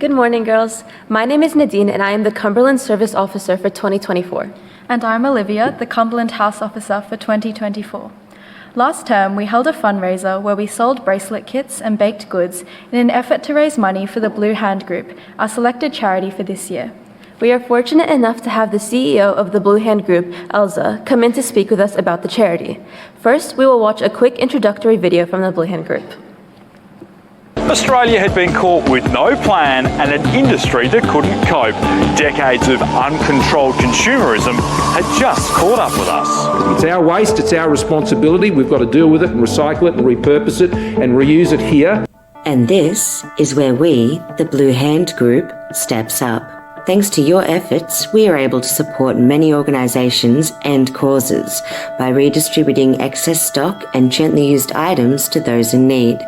Good morning, girls. My name is Nadine, and I am the Cumberland Service Officer for 2024. And I'm Olivia, the Cumberland House Officer for 2024. Last term, we held a fundraiser where we sold bracelet kits and baked goods in an effort to raise money for the Blue Hand Group, our selected charity for this year. We are fortunate enough to have the CEO of the Blue Hand Group, Elza, come in to speak with us about the charity. First, we will watch a quick introductory video from the Blue Hand Group. Australia had been caught with no plan and an industry that couldn't cope. Decades of uncontrolled consumerism had just caught up with us. It's our waste, it's our responsibility. We've got to deal with it and recycle it and repurpose it and reuse it here. And this is where we, the Blue Hand Group, steps up. Thanks to your efforts, we are able to support many organisations and causes by redistributing excess stock and gently used items to those in need.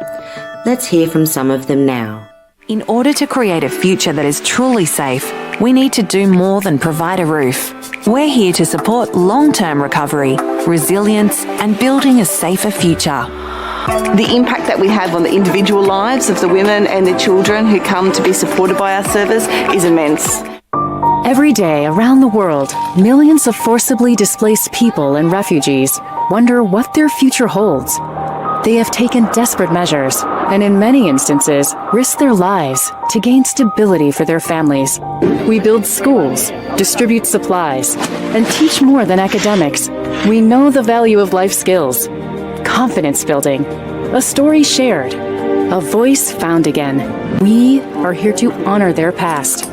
Let's hear from some of them now. In order to create a future that is truly safe, we need to do more than provide a roof. We're here to support long-term recovery, resilience, and building a safer future. The impact that we have on the individual lives of the women and the children who come to be supported by our service is immense. Every day around the world, millions of forcibly displaced people and refugees wonder what their future holds. They have taken desperate measures, and in many instances, risked their lives to gain stability for their families. We build schools, distribute supplies, and teach more than academics. We know the value of life skills, confidence building, a story shared, a voice found again. We are here to honor their past,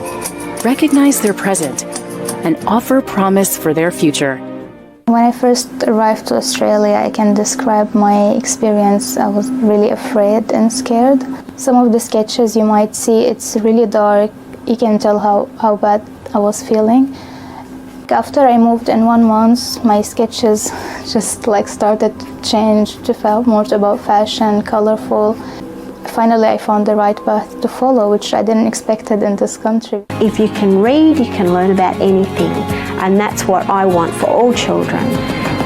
recognize their present, and offer promise for their future. When I first arrived to Australia, I can describe my experience. I was really afraid and scared. Some of the sketches you might see, it's really dark. You can tell how bad I was feeling. After I moved in 1 month, my sketches just started to change, to feel more about fashion, colorful. Finally, I found the right path to follow, which I didn't expect it in this country. If you can read, you can learn about anything, and that's what I want for all children.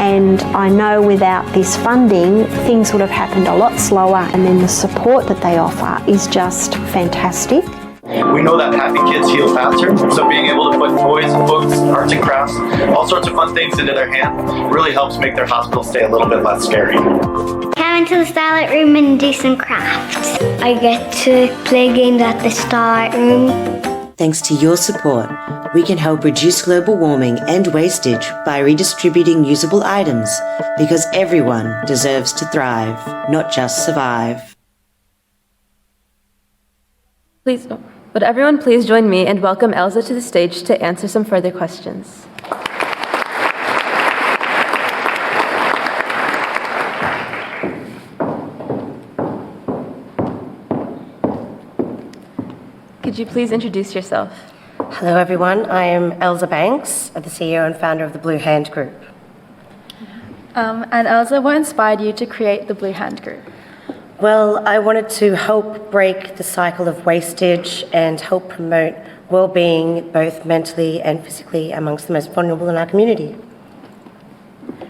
And I know without this funding, things would have happened a lot slower, and then the support that they offer is just fantastic. We know that happy kids heal faster, so being able to put toys, books, arts and crafts, all sorts of fun things into their hand really helps make their hospital stay a little bit less scary. Come into the Starlight Room and do some crafts. I get to play games at the Starlight Room. Thanks to your support, we can help reduce global warming and wastage by redistributing usable items, because everyone deserves to thrive, not just survive. Would everyone please join me and welcome Elza to the stage to answer some further questions. Could you please introduce yourself? Hello everyone, I am Elza Banks, the CEO and founder of the Blue Hand Group. And Elza, what inspired you to create the Blue Hand Group? Well, I wanted to help break the cycle of wastage and help promote well-being both mentally and physically amongst the most vulnerable in our community.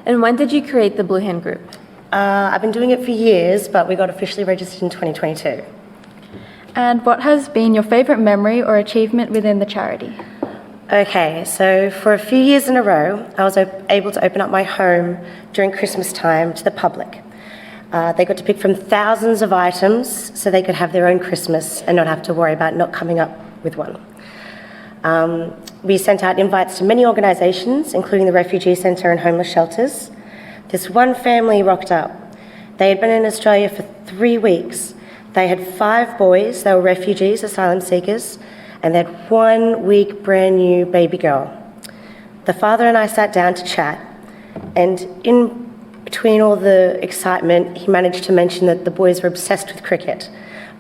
And when did you create the Blue Hand Group? I've been doing it for years, but we got officially registered in 2022. And what has been your favourite memory or achievement within the charity? Okay, so for a few years in a row, I was able to open up my home during Christmas time to the public. They got to pick from thousands of items so they could have their own Christmas and not have to worry about not coming up with one. We sent out invites to many organisations, including the Refugee Centre and homeless shelters. This one family rocked up. They had been in Australia for 3 weeks. They had 5 boys, they were refugees, asylum seekers, and they had 1 week brand new baby girl. The father and I sat down to chat, and in between all the excitement, he managed to mention that the boys were obsessed with cricket,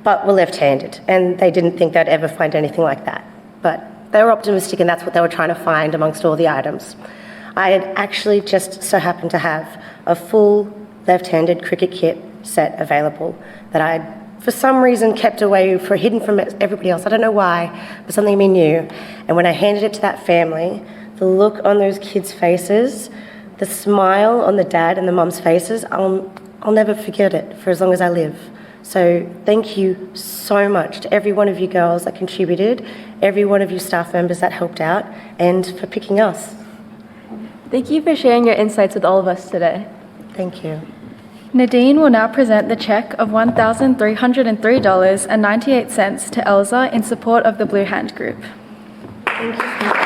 but were left-handed, and they didn't think they'd ever find anything like that. But they were optimistic, and that's what they were trying to find amongst all the items. I had actually just so happened to have a full left-handed cricket kit set available that I had for some reason kept away, hidden from everybody else. I don't know why, but something me knew. And when I handed it to that family, the look on those kids' faces, the smile on the dad and the mum's faces, I'll never forget it for as long as I live. So thank you so much to every one of you girls that contributed, every one of you staff members that helped out, and for picking us. Thank you for sharing your insights with all of us today. Thank you. Nadine will now present the cheque of $1,303.98 to Elza in support of the Blue Hand Group. Thank you.